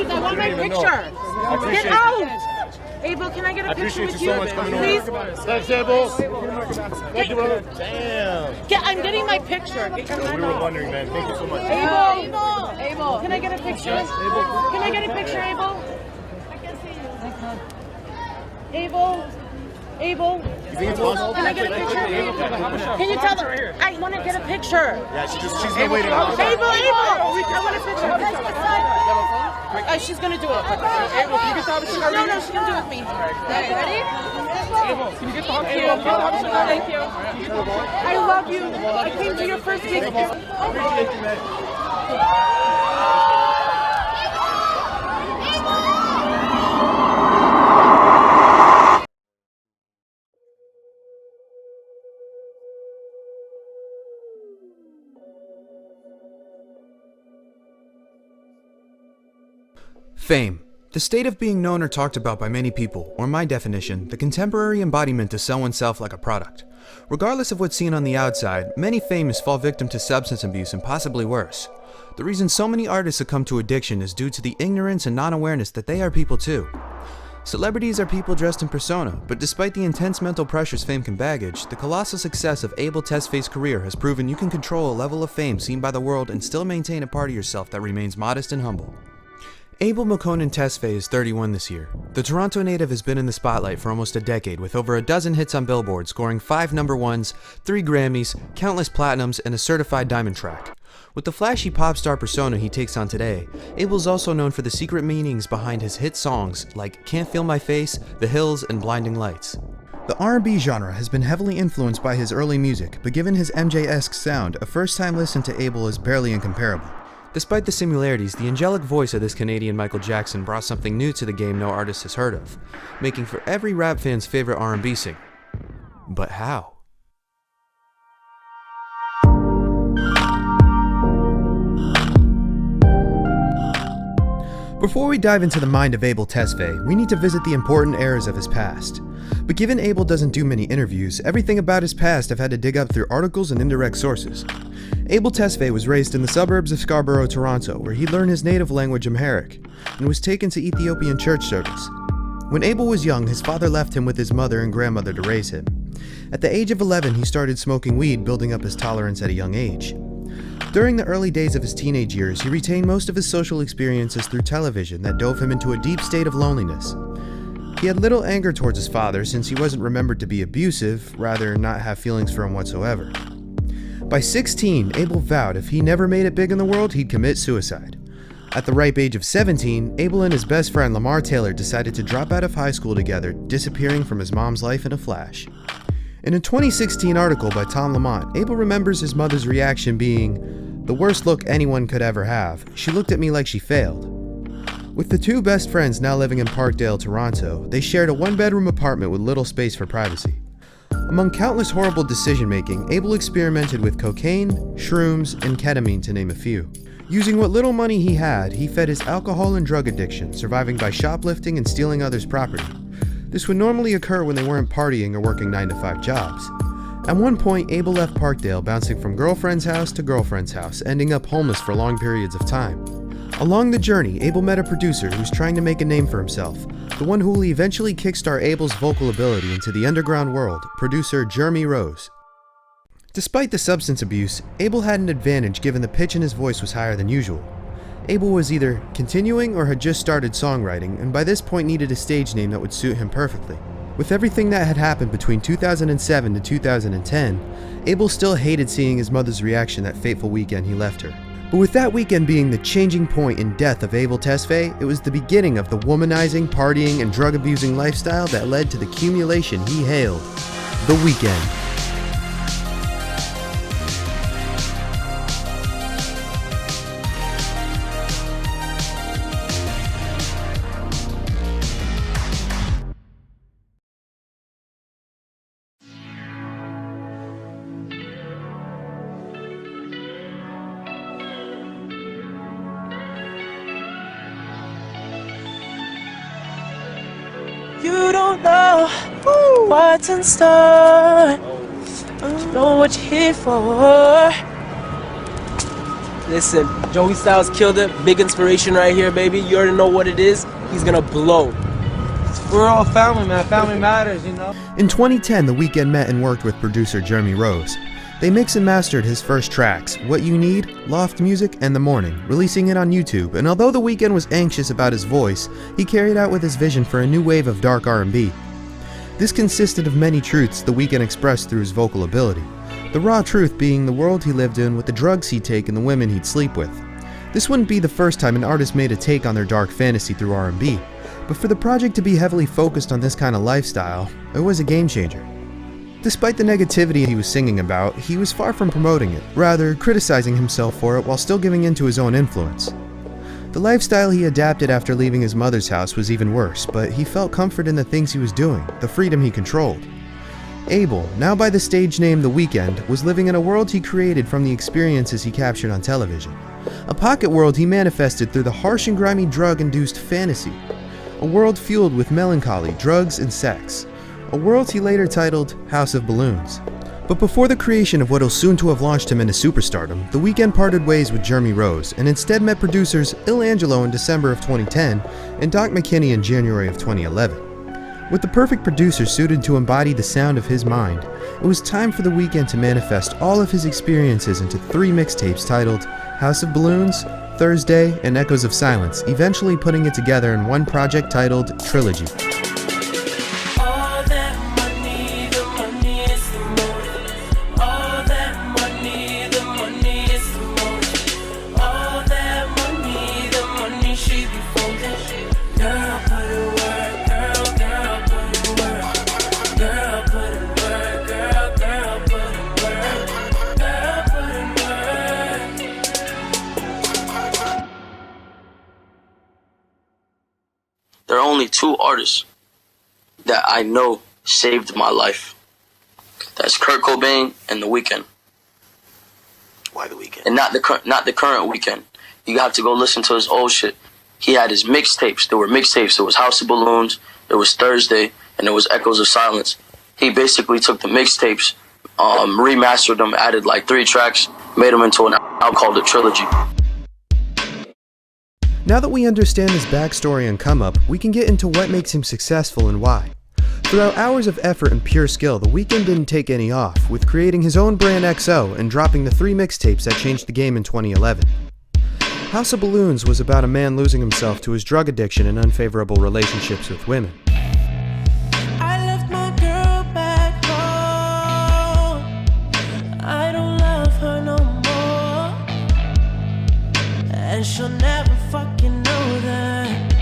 please. I want my picture. Get out. Abel, can I get a picture with you? I appreciate you so much coming please? over. Thanks, Abel. Thank you, brother. Damn. I'm getting my picture. Get your We hand were off. wondering, man. Thank you so much. Abel. Can I get a picture? Can I get a picture, Abel? Abel. You think it's possible? Can I get a picture? Can you tell her? I want to get a picture. Yeah, she's been waiting. Abel. I want a picture. She's gonna do it. Abel, can you get the hobby cigar? No, she's gonna do it with me. Okay, ready? Abel, can you get the hobby cigar? Thank you. I love you. I came to your first week. Appreciate you, man. Fame. The state of being known or talked about by many people, or my definition, the contemporary embodiment to sell oneself like a product. Regardless of what's seen on the outside, many famous fall victim to substance abuse and possibly worse. The reason so many artists succumb to addiction is due to the ignorance and non-awareness that they are people too. Celebrities are people dressed in persona, but despite the intense mental pressures fame can baggage, the colossal success of Abel Tesfay's career has proven you can control a level of fame seen by the world and still maintain a part of yourself that remains modest and humble. Abel Makonnen Tesfaye is 31 this year. The Toronto native has been in the spotlight for almost a decade with over a dozen hits on Billboard, scoring 5 number ones, 3 Grammys, countless platinums, and a certified diamond track. With the flashy pop star persona he takes on today, Abel's also known for the secret meanings behind his hit songs like Can't Feel My Face, The Hills, and Blinding Lights. The R&B genre has been heavily influenced by his early music, but given his MJ-esque sound, a first-time listen to Abel is barely incomparable. Despite the similarities, the angelic voice of this Canadian Michael Jackson brought something new to the game no artist has heard of, making for every rap fan's favorite R&B singer. But how? Before we dive into the mind of Abel Tesfaye, we need to visit the important eras of his past. But given Abel doesn't do many interviews, everything about his past I've had to dig up through articles and indirect sources. Abel Tesfaye was raised in the suburbs of Scarborough, Toronto, where he learned his native language Amharic, and was taken to Ethiopian church service. When Abel was young, his father left him with his mother and grandmother to raise him. At the age of 11, he started smoking weed, building up his tolerance at a young age. During the early days of his teenage years, he retained most of his social experiences through television that dove him into a deep state of loneliness. He had little anger towards his father since he wasn't remembered to be abusive, rather not have feelings for him whatsoever. By 16, Abel vowed if he never made it big in the world, he'd commit suicide. At the ripe age of 17, Abel and his best friend Lamar Taylor decided to drop out of high school together, disappearing from his mom's life in a flash. In a 2016 article by Tom Lamont, Abel remembers his mother's reaction being, "The worst look anyone could ever have. She looked at me like she failed." With the two best friends now living in Parkdale, Toronto, they shared a one-bedroom apartment with little space for privacy. Among countless horrible decision-making, Abel experimented with cocaine, shrooms, and ketamine to name a few. Using what little money he had, he fed his alcohol and drug addiction, surviving by shoplifting and stealing others' property. This would normally occur when they weren't partying or working 9-to-5 jobs. At one point, Abel left Parkdale, bouncing from girlfriend's house to girlfriend's house, ending up homeless for long periods of time. Along the journey, Abel met a producer who was trying to make a name for himself, the one who will eventually kickstart Abel's vocal ability into the underground world, producer Jeremy Rose. Despite the substance abuse, Abel had an advantage given the pitch in his voice was higher than usual. Abel was either continuing or had just started songwriting, and by this point needed a stage name that would suit him perfectly. With everything that had happened between 2007 to 2010, Abel still hated seeing his mother's reaction that fateful weekend he left her. But with that weekend being the changing point in death of Abel Tesfaye, it was the beginning of the womanizing, partying, and drug-abusing lifestyle that led to the accumulation he hailed, The Weeknd. You don't know what's in store, but you know what you're here for. Listen, Joey Styles killed it. Big inspiration right here, baby. You already know what it is. He's gonna blow. We're all family, man. Family matters, you know? In 2010, The Weeknd met and worked with producer Jeremy Rose. They mixed and mastered his first tracks, What You Need, Loft Music, and The Morning, releasing it on YouTube, and although The Weeknd was anxious about his voice, he carried out with his vision for a new wave of dark R&B. This consisted of many truths The Weeknd expressed through his vocal ability. The raw truth being the world he lived in with the drugs he'd take and the women he'd sleep with. This wouldn't be the first time an artist made a take on their dark fantasy through R&B, but for the project to be heavily focused on this kind of lifestyle, it was a game changer. Despite the negativity he was singing about, he was far from promoting it, rather criticizing himself for it while still giving in to his own influence. The lifestyle he adapted after leaving his mother's house was even worse, but he felt comfort in the things he was doing, the freedom he controlled. Abel, now by the stage name The Weeknd, was living in a world he created from the experiences he captured on television. A pocket world he manifested through the harsh and grimy drug-induced fantasy. A world fueled with melancholy, drugs, and sex. A world he later titled House of Balloons. But before the creation of what will soon to have launched him into superstardom, The Weeknd parted ways with Jeremy Rose and instead met producers Il Angelo in December of 2010 and Doc McKinney in January of 2011. With the perfect producer suited to embody the sound of his mind, it was time for The Weeknd to manifest all of his experiences into 3 mixtapes titled House of Balloons, Thursday, and Echoes of Silence, eventually putting it together in one project titled Trilogy. There are only 2 artists that I know saved my life. That's Kurt Cobain and The Weeknd. Why The Weeknd? And not the current Weeknd. You have to go listen to his old shit. He had his mixtapes. There were mixtapes. There was House of Balloons, there was Thursday, and there was Echoes of Silence. He basically took the mixtapes, remastered them, added like 3 tracks, made them into an album called The Trilogy. Now that we understand his backstory and come-up, we can get into what makes him successful and why. Throughout hours of effort and pure skill, The Weeknd didn't take any off, with creating his own brand XO and dropping the 3 mixtapes that changed the game in 2011. House of Balloons was about a man losing himself to his drug addiction and unfavorable relationships with women. I left my girl back home. I don't love her no more, and she'll never fucking know that.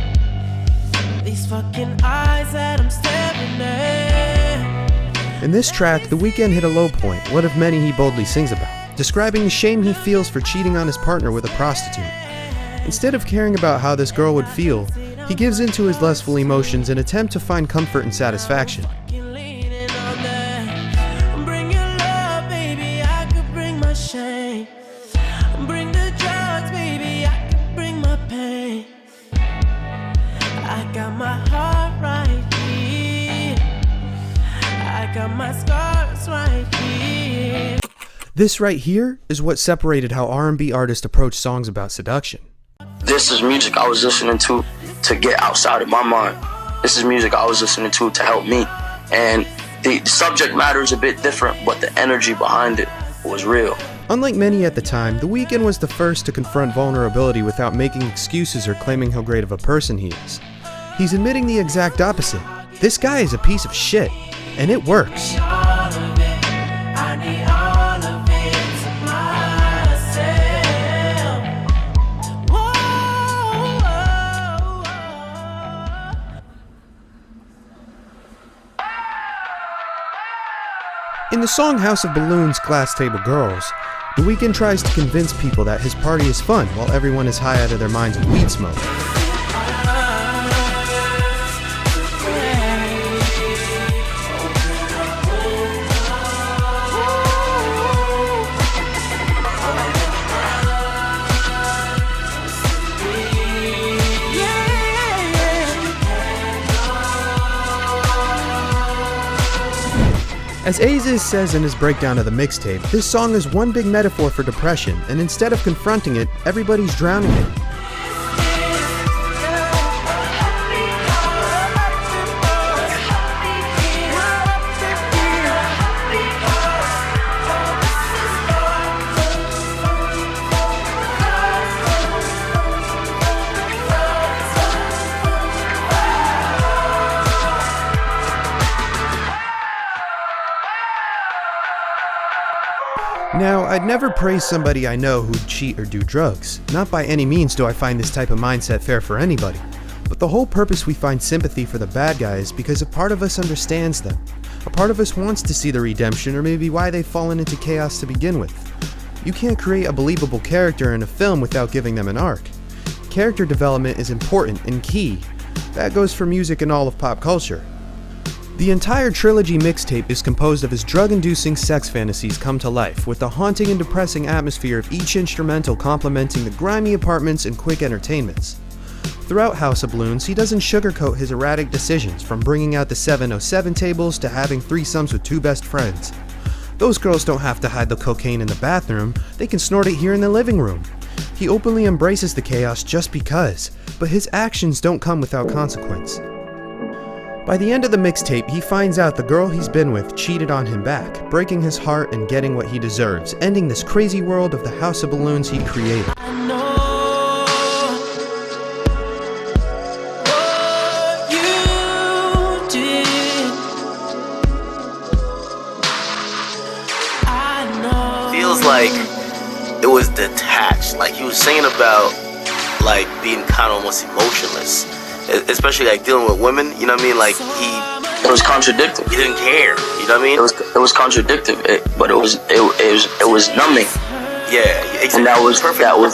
These fucking eyes that I'm staring at. In this track, The Weeknd hit a low point, one of many he boldly sings about, describing the shame he feels for cheating on his partner with a prostitute. Instead of caring about how this girl would feel, he gives in to his lustful emotions in an attempt to find comfort and satisfaction. Bring your love, baby, I could bring my shame. Bring the drugs, baby, I could bring my pain. I got my heart right here. I got my scars right here. This right here is what separated how R&B artists approach songs about seduction. This is music I was listening to get outside of my mind. This is music I was listening to help me. And the subject matter is a bit different, but the energy behind it was real. Unlike many at the time, The Weeknd was the first to confront vulnerability without making excuses or claiming how great of a person he is. He's admitting the exact opposite. This guy is a piece of shit, and it works. In the song House of Balloons, Glass Table Girls, The Weeknd tries to convince people that his party is fun while everyone is high out of their minds with weed smoke. As Aziz says in his breakdown of the mixtape, this song is one big metaphor for depression, and instead of confronting it, everybody's drowning it. Now, I'd never praise somebody I know who'd cheat or do drugs. Not by any means do I find this type of mindset fair for anybody. But the whole purpose we find sympathy for the bad guy is because a part of us understands them. A part of us wants to see the redemption, or maybe why they've fallen into chaos to begin with. You can't create a believable character in a film without giving them an arc. Character development is important and key. That goes for music and all of pop culture. The entire Trilogy mixtape is composed of his drug-inducing sex fantasies come to life, with the haunting and depressing atmosphere of each instrumental complementing the grimy apartments and quick entertainments. Throughout House of Balloons, he doesn't sugarcoat his erratic decisions, from bringing out the 707 tables to having threesomes with two best friends. Those girls don't have to hide the cocaine in the bathroom, they can snort it here in the living room. He openly embraces the chaos just because, but his actions don't come without consequence. By the end of the mixtape, he finds out the girl he's been with cheated on him back, breaking his heart and getting what he deserves, ending this crazy world of the House of Balloons he created. I know what you did. I know. Feels like it was detached. Like he was singing about like being kind of almost emotionless, especially like dealing with women. You know what I mean? Like it was contradictory. He didn't care. You know what I mean? It was contradictory, but it was numbing. Yeah, exactly. And that was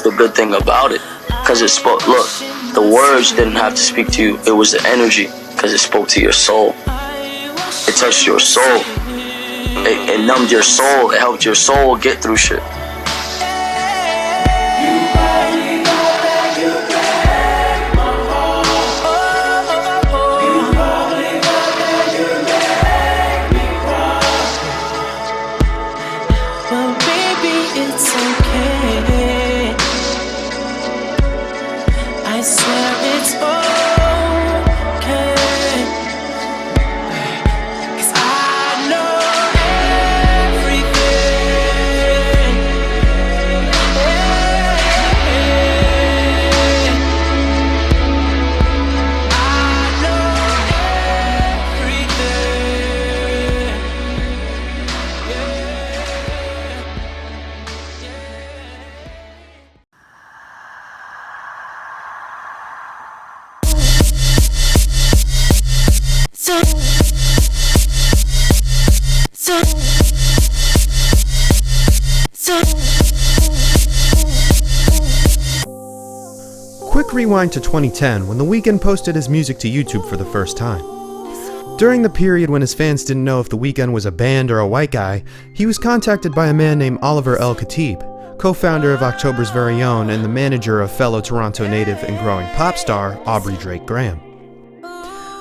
the good thing about it, because it spoke. Look, the words didn't have to speak to you. It was the energy, because it spoke to your soul. It touched your soul. It numbed your soul. It helped your soul get through shit. I swear it's okay, 'cause I know everything. I know everything. Quick rewind to 2010, when The Weeknd posted his music to YouTube for the first time. During the period when his fans didn't know if The Weeknd was a band or a white guy, he was contacted by a man named Oliver El Khatib, co-founder of October's Very Own and the manager of fellow Toronto native and growing pop star Aubrey Drake Graham.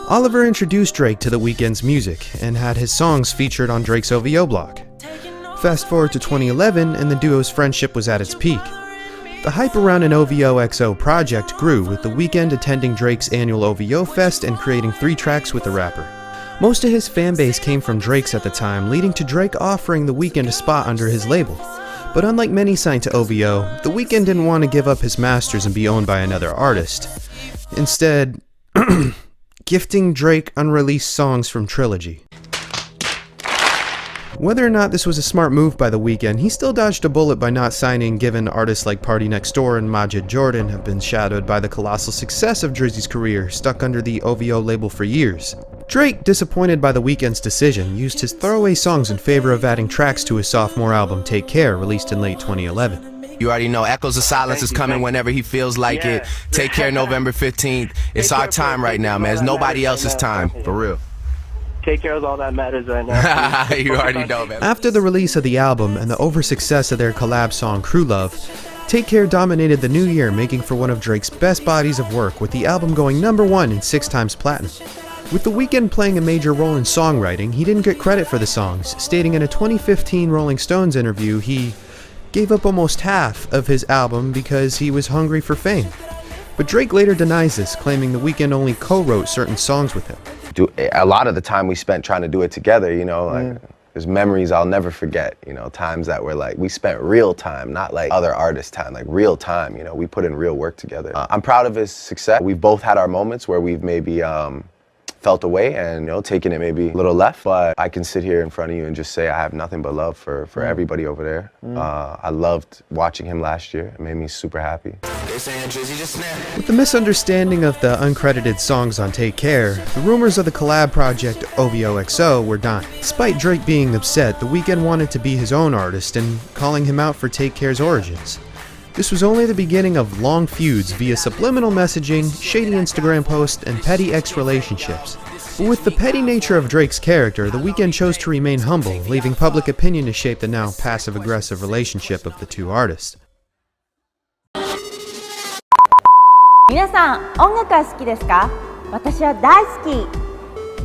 Oliver introduced Drake to The Weeknd's music and had his songs featured on Drake's OVO blog. Fast forward to 2011 and the duo's friendship was at its peak. The hype around an OVO XO project grew, with The Weeknd attending Drake's annual OVO Fest and creating 3 tracks with the rapper. Most of his fanbase came from Drake's at the time, leading to Drake offering The Weeknd a spot under his label. But unlike many signed to OVO, The Weeknd didn't want to give up his masters and be owned by another artist. Instead, gifting Drake unreleased songs from Trilogy. Whether or not this was a smart move by The Weeknd, he still dodged a bullet by not signing, given artists like Party Next Door and Majid Jordan have been shadowed by the colossal success of Drizzy's career, stuck under the OVO label for years. Drake, disappointed by The Weeknd's decision, used his throwaway songs in favor of adding tracks to his sophomore album Take Care, released in late 2011. You already know Echoes of Silence is coming whenever he feels like it. Take Care November 15th. It's our time right now, man. It's nobody else's time, for real. Take Care is all that matters right now. You already know, man. After the release of the album and the over-success of their collab song Crew Love, Take Care dominated the new year, making for one of Drake's best bodies of work, with the album going #1 and 6 times platinum. With The Weeknd playing a major role in songwriting, he didn't get credit for the songs, stating in a 2015 Rolling Stones interview he gave up almost half of his album because he was hungry for fame. But Drake later denies this, claiming The Weeknd only co-wrote certain songs with him. A lot of the time we spent trying to do it together, you know, like there's memories I'll never forget, you know, times that were like, we spent real time, not like other artists' time, like real time, you know, we put in real work together. I'm proud of his success. We've both had our moments where we've maybe felt away and, you know, taken it maybe a little left, but I can sit here in front of you and just say I have nothing but love for everybody over there. I loved watching him last year. It made me super happy. With the misunderstanding of the uncredited songs on Take Care, the rumors of the collab project OVOXO were dying. Despite Drake being upset, The Weeknd wanted to be his own artist and calling him out for Take Care's origins. This was only the beginning of long feuds via subliminal messaging, shady Instagram posts, and petty ex-relationships. But with the petty nature of Drake's character, The Weeknd chose to remain humble, leaving public opinion to shape the now passive-aggressive relationship of the two artists. 皆さん、音楽は好きですか？私は大好き。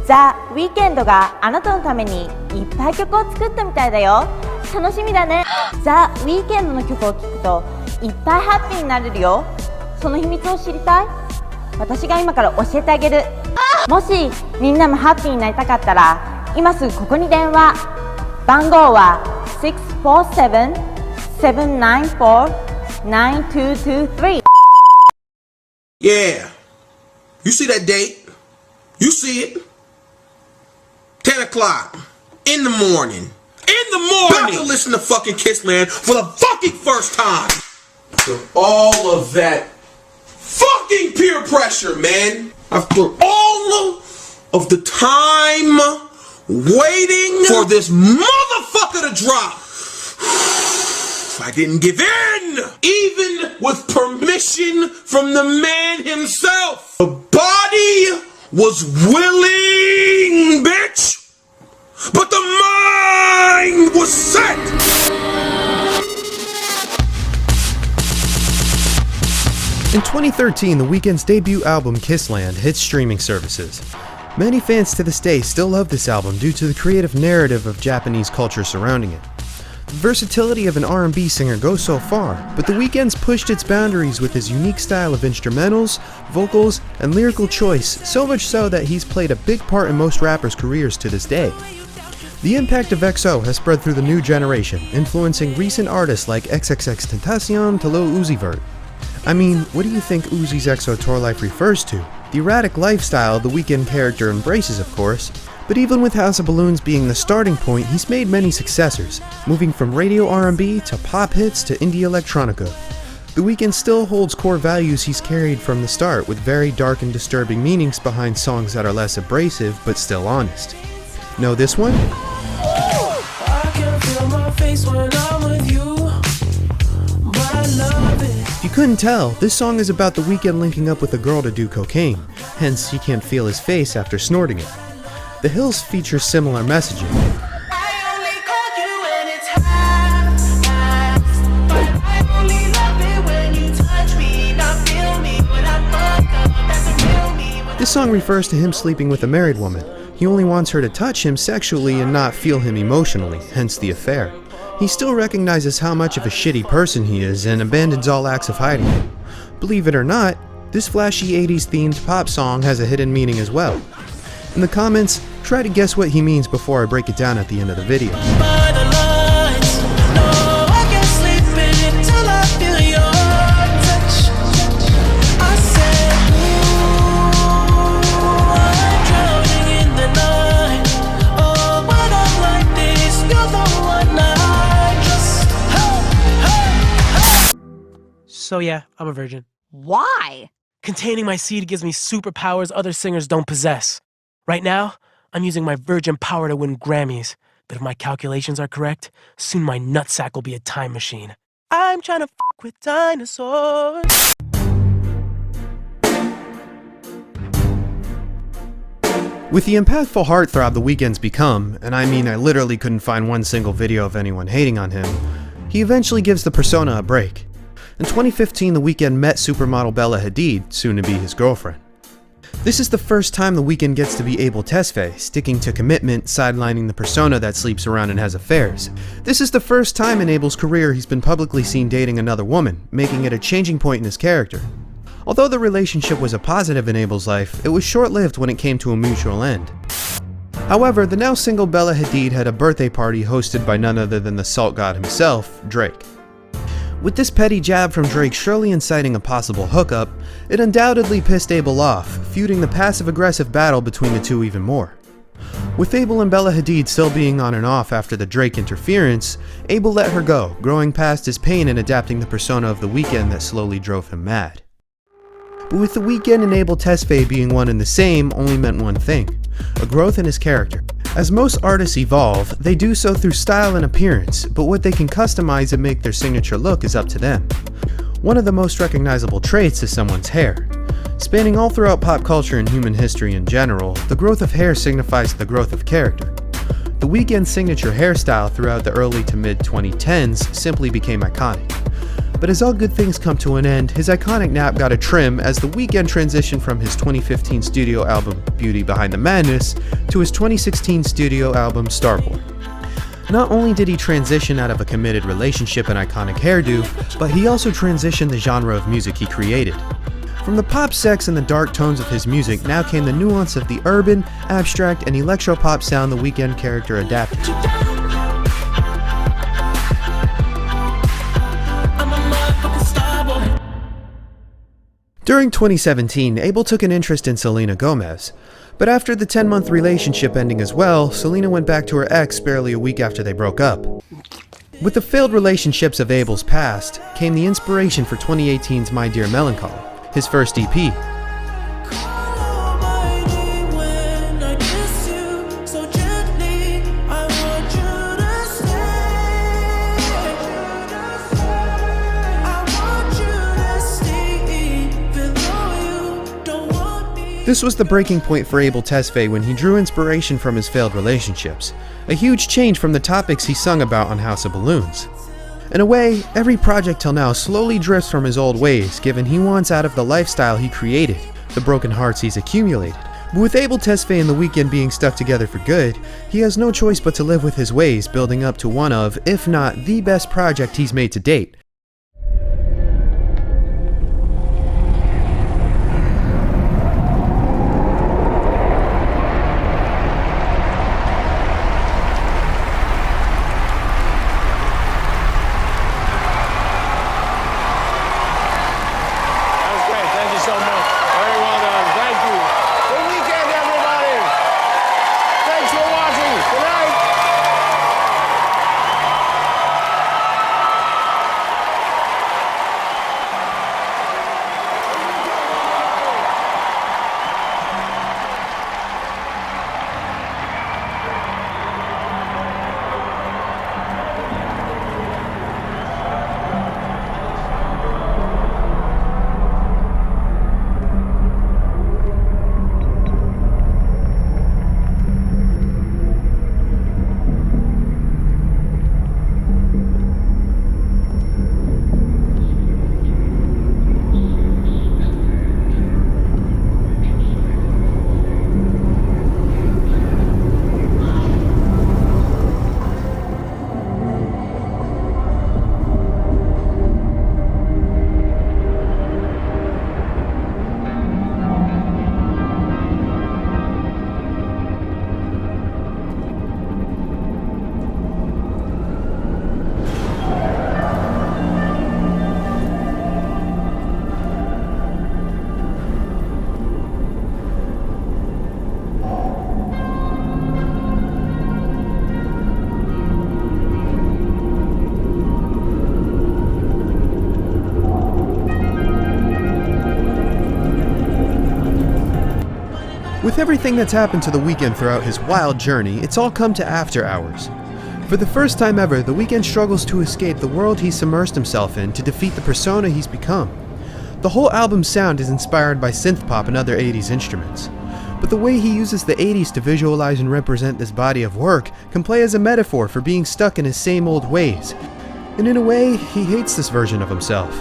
ザ・ウィーケンドがあなたのためにいっぱい曲を作ったみたいだよ。楽しみだね。ザ・ウィーケンドの曲を聴くといっぱいハッピーになれるよ。その秘密を知りたい？私が今から教えてあげる。もしみんなもハッピーになりたかったら今すぐここに電話。番号は 647-794-9223。 Yeah, you see that date? You see it? 10 o'clock in the morning. In the morning! About to listen to fucking Kissland for the fucking first time. So all of that fucking peer pressure, man. After all of the time waiting for this motherfucker to drop. I didn't give in, even with permission from the man himself. The body was willing, bitch, but the mind was set. In 2013, The Weeknd's debut album Kissland hit streaming services. Many fans to this day still love this album due to the creative narrative of Japanese culture surrounding it. The versatility of an R&B singer goes so far, but The Weeknd's pushed its boundaries with his unique style of instrumentals, vocals, and lyrical choice, so much so that he's played a big part in most rappers' careers to this day. The impact of XO has spread through the new generation, influencing recent artists like XXXTentacion to Lil Uzi Vert. I mean, what do you think Uzi's XO tour life refers to? The erratic lifestyle the Weeknd character embraces, of course, but even with House of Balloons being the starting point, he's made many successors, moving from radio R&B to pop hits to indie electronica. The Weeknd still holds core values he's carried from the start, with very dark and disturbing meanings behind songs that are less abrasive but still honest. Know this one? I can feel my face when I'm with you, but I love it. If you couldn't tell, this song is about The Weeknd linking up with a girl to do cocaine, hence you can't feel his face after snorting it. The Hills feature similar messaging. This song refers to him sleeping with a married woman. He only wants her to touch him sexually and not feel him emotionally, hence the affair. He still recognizes how much of a shitty person he is and abandons all acts of hiding it. Believe it or not, this flashy 80s themed pop song has a hidden meaning as well. In the comments, try to guess what he means before I break it down at the end of the video. So yeah, I'm a virgin. Why? Containing my seed gives me superpowers other singers don't possess. Right now, I'm using my virgin power to win Grammys. But if my calculations are correct, soon my nutsack will be a time machine. I'm trying to fuck with dinosaurs. With the impactful heartthrob The Weeknd's become, and I mean I literally couldn't find one single video of anyone hating on him, he eventually gives the persona a break. In 2015, The Weeknd met supermodel Bella Hadid, soon to be his girlfriend. This is the first time The Weeknd gets to be Abel Tesfaye, sticking to commitment, sidelining the persona that sleeps around and has affairs. This is the first time in Abel's career he's been publicly seen dating another woman, making it a changing point in his character. Although the relationship was a positive in Abel's life, it was short-lived when it came to a mutual end. However, the now single Bella Hadid had a birthday party hosted by none other than the salt god himself, Drake. With this petty jab from Drake surely inciting a possible hookup, it undoubtedly pissed Abel off, feuding the passive-aggressive battle between the two even more. With Abel and Bella Hadid still being on and off after the Drake interference, Abel let her go, growing past his pain and adapting the persona of The Weeknd that slowly drove him mad. But with The Weeknd and Abel Tesfaye being one and the same only meant one thing: a growth in his character. As most artists evolve, they do so through style and appearance, but what they can customize and make their signature look is up to them. One of the most recognizable traits is someone's hair. Spanning all throughout pop culture and human history in general, the growth of hair signifies the growth of character. The Weeknd's signature hairstyle throughout the early to mid-2010s simply became iconic. But as all good things come to an end, his iconic nap got a trim as The Weeknd transitioned from his 2015 studio album Beauty Behind the Madness to his 2016 studio album Starboy. Not only did he transition out of a committed relationship and iconic hairdo, but he also transitioned the genre of music he created. From the pop sex and the dark tones of his music now came the nuance of the urban, abstract, and electropop sound The Weeknd character adapted. During 2017, Abel took an interest in Selena Gomez, but after the 10-month relationship ending as well, Selena went back to her ex barely a week after they broke up. With the failed relationships of Abel's past, came the inspiration for 2018's My Dear Melancholy, his first EP. This was the breaking point for Abel Tesfaye when he drew inspiration from his failed relationships, a huge change from the topics he sung about on House of Balloons. In a way, every project till now slowly drifts from his old ways, given he wants out of the lifestyle he created, the broken hearts he's accumulated. But with Abel Tesfaye and The Weeknd being stuck together for good, he has no choice but to live with his ways, building up to one of, if not the best project he's made to date. With everything that's happened to The Weeknd throughout his wild journey, it's all come to after hours. For the first time ever, The Weeknd struggles to escape the world he's submersed himself in to defeat the persona he's become. The whole album's sound is inspired by synthpop and other 80s instruments. But the way he uses the 80s to visualize and represent this body of work can play as a metaphor for being stuck in his same old ways. And in a way, he hates this version of himself.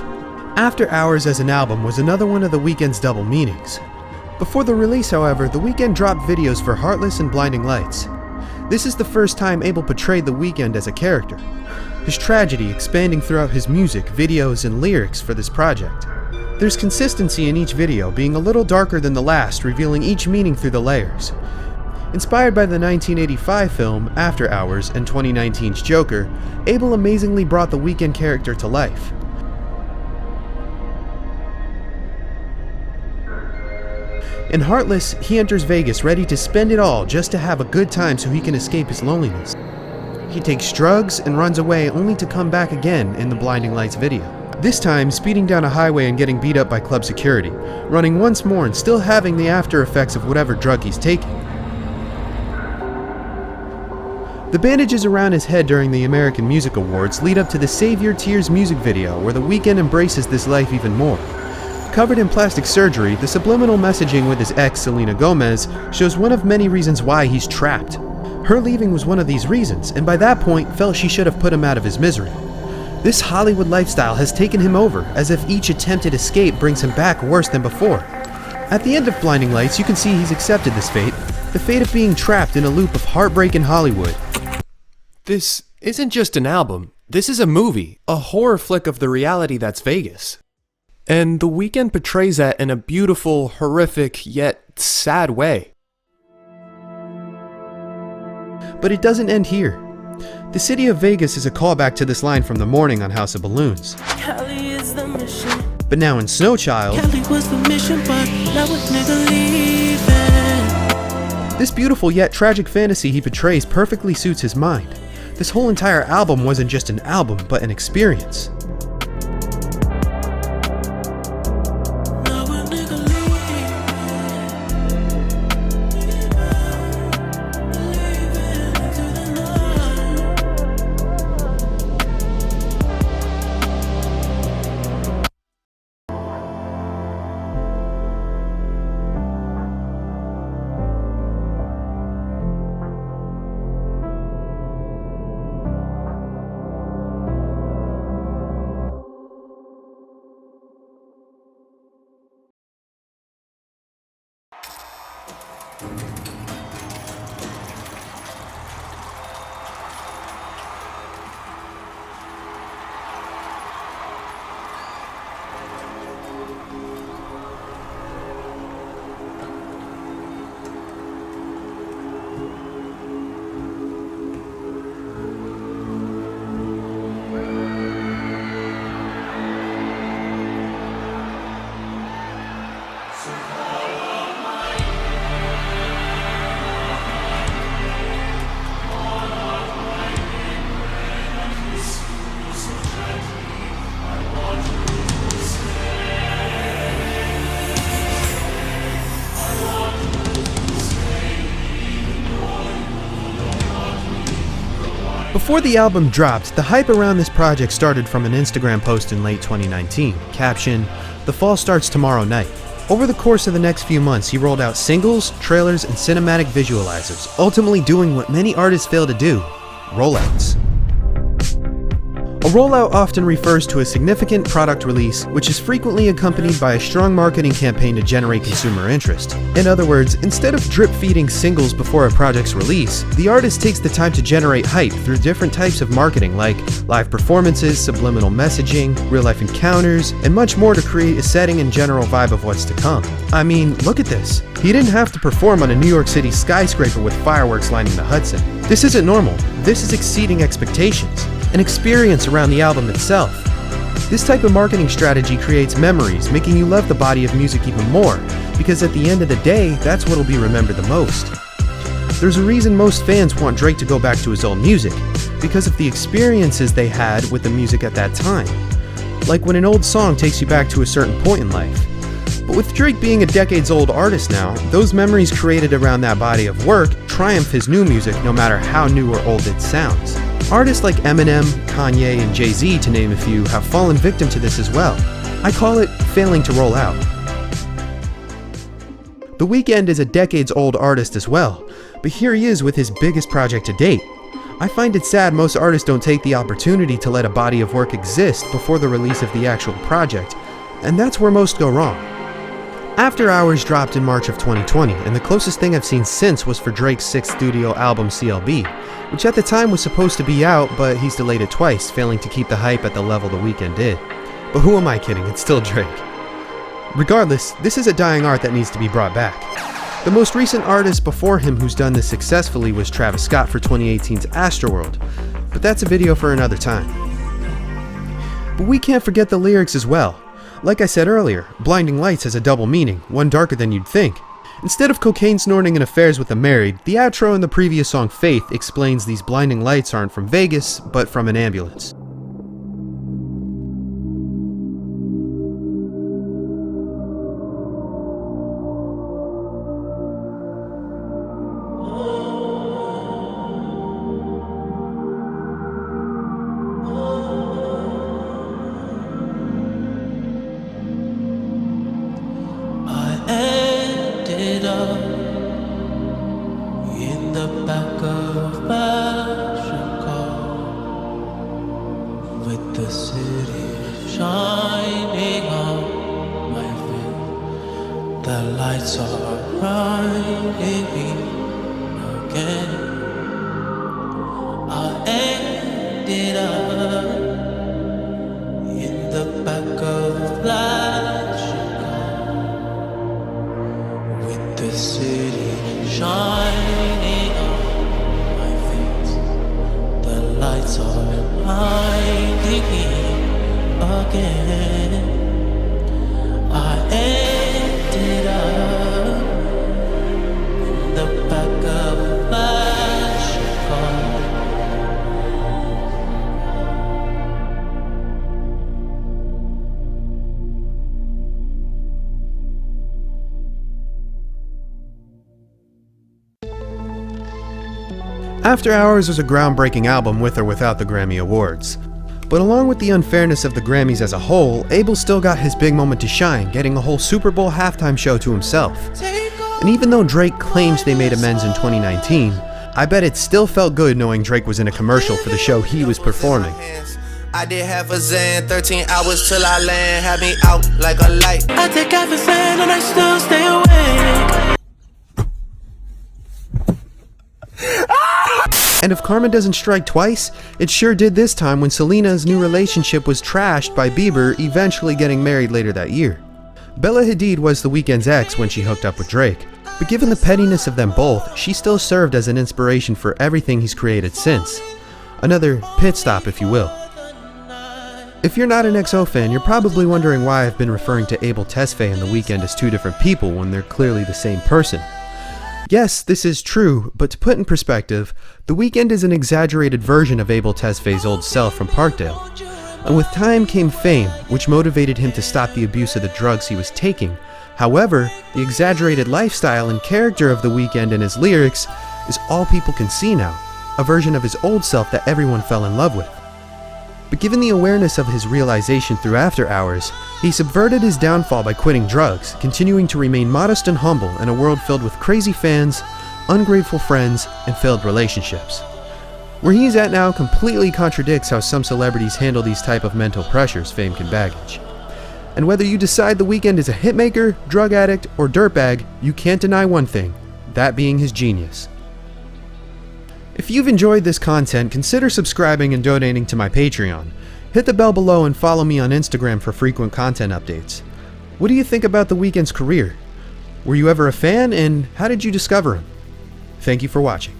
After Hours as an album was another one of The Weeknd's double meanings. Before the release, however, The Weeknd dropped videos for Heartless and Blinding Lights. This is the first time Abel portrayed The Weeknd as a character, his tragedy expanding throughout his music, videos, and lyrics for this project. There's consistency in each video, being a little darker than the last, revealing each meaning through the layers. Inspired by the 1985 film After Hours and 2019's Joker, Abel amazingly brought the Weeknd character to life. In Heartless, he enters Vegas ready to spend it all just to have a good time so he can escape his loneliness. He takes drugs and runs away only to come back again in the Blinding Lights video. This time, speeding down a highway and getting beat up by club security, running once more and still having the after effects of whatever drug he's taking. The bandages around his head during the American Music Awards lead up to the Save Your Tears music video where The Weeknd embraces this life even more. Covered in plastic surgery, the subliminal messaging with his ex, Selena Gomez, shows one of many reasons why he's trapped. Her leaving was one of these reasons, and by that point felt she should have put him out of his misery. This Hollywood lifestyle has taken him over, as if each attempted escape brings him back worse than before. At the end of Blinding Lights, you can see he's accepted this fate, the fate of being trapped in a loop of heartbreak in Hollywood. This isn't just an album, this is a movie, a horror flick of the reality that's Vegas. And The Weeknd portrays that in a beautiful, horrific, yet sad way. But it doesn't end here. The city of Vegas is a callback to this line from The Morning on House of Balloons. Cali is the mission. But now in Snow Child, Cali was the mission, but now a nigga leaving. This beautiful yet tragic fantasy he portrays perfectly suits his mind. This whole entire album wasn't just an album, but an experience. Before the album dropped, the hype around this project started from an Instagram post in late 2019, caption, "The fall starts tomorrow night." Over the course of the next few months, he rolled out singles, trailers, and cinematic visualizers, ultimately doing what many artists fail to do, rollouts. A rollout often refers to a significant product release, which is frequently accompanied by a strong marketing campaign to generate consumer interest. In other words, instead of drip-feeding singles before a project's release, the artist takes the time to generate hype through different types of marketing like live performances, subliminal messaging, real-life encounters, and much more to create a setting and general vibe of what's to come. I mean, look at this. He didn't have to perform on a New York City skyscraper with fireworks lining the Hudson. This isn't normal. This is exceeding expectations. An experience around the album itself. This type of marketing strategy creates memories, making you love the body of music even more, because at the end of the day, that's what'll be remembered the most. There's a reason most fans want Drake to go back to his old music, because of the experiences they had with the music at that time. Like when an old song takes you back to a certain point in life. But with Drake being a decades-old artist now, those memories created around that body of work triumph his new music no matter how new or old it sounds. Artists like Eminem, Kanye, and Jay-Z, to name a few, have fallen victim to this as well. I call it failing to roll out. The Weeknd is a decades-old artist as well, but here he is with his biggest project to date. I find it sad most artists don't take the opportunity to let a body of work exist before the release of the actual project, and that's where most go wrong. After Hours dropped in March of 2020, and the closest thing I've seen since was for Drake's 6th studio album CLB, which at the time was supposed to be out, but he's delayed it twice, failing to keep the hype at the level The Weeknd did. But who am I kidding, it's still Drake. Regardless, this is a dying art that needs to be brought back. The most recent artist before him who's done this successfully was Travis Scott for 2018's Astroworld, but that's a video for another time. But we can't forget the lyrics as well. Like I said earlier, Blinding Lights has a double meaning, one darker than you'd think. Instead of cocaine snorting and affairs with the married, the outro in the previous song Faith explains these blinding lights aren't from Vegas, but from an ambulance. In the back of fashion car, with the city shining on my face, the lights are shining again. I ended up in the back of fashion car, with the city shining on my face, the lights are shining again. I ended up in the back of a fashion car. After Hours was a groundbreaking album with or without the Grammy Awards. But along with the unfairness of the Grammys as a whole, Abel still got his big moment to shine, getting a whole Super Bowl halftime show to himself. And even though Drake claims they made amends in 2019, I bet it still felt good knowing Drake was in a commercial for the show he was performing. I did half a Zan, 13 hours till I land, had me out like a light. I take half a Zan and I still stay awake. And if karma doesn't strike twice, it sure did this time when Selena's new relationship was trashed by Bieber eventually getting married later that year. Bella Hadid was The Weeknd's ex when she hooked up with Drake, but given the pettiness of them both, she still served as an inspiration for everything he's created since. Another pit stop, if you will. If you're not an XO fan, you're probably wondering why I've been referring to Abel Tesfaye and The Weeknd as two different people when they're clearly the same person. Yes, this is true, but to put in perspective, The Weeknd is an exaggerated version of Abel Tesfaye's old self from Parkdale. And with time came fame, which motivated him to stop the abuse of the drugs he was taking. However, the exaggerated lifestyle and character of The Weeknd and his lyrics is all people can see now, a version of his old self that everyone fell in love with. But given the awareness of his realization through After Hours, he subverted his downfall by quitting drugs, continuing to remain modest and humble in a world filled with crazy fans, ungrateful friends, and failed relationships. Where he's at now completely contradicts how some celebrities handle these type of mental pressures fame can baggage. And whether you decide The Weeknd is a hitmaker, drug addict, or dirtbag, you can't deny one thing, that being his genius. If you've enjoyed this content, consider subscribing and donating to my Patreon. Hit the bell below and follow me on Instagram for frequent content updates. What do you think about The Weeknd's career? Were you ever a fan, and how did you discover him? Thank you for watching.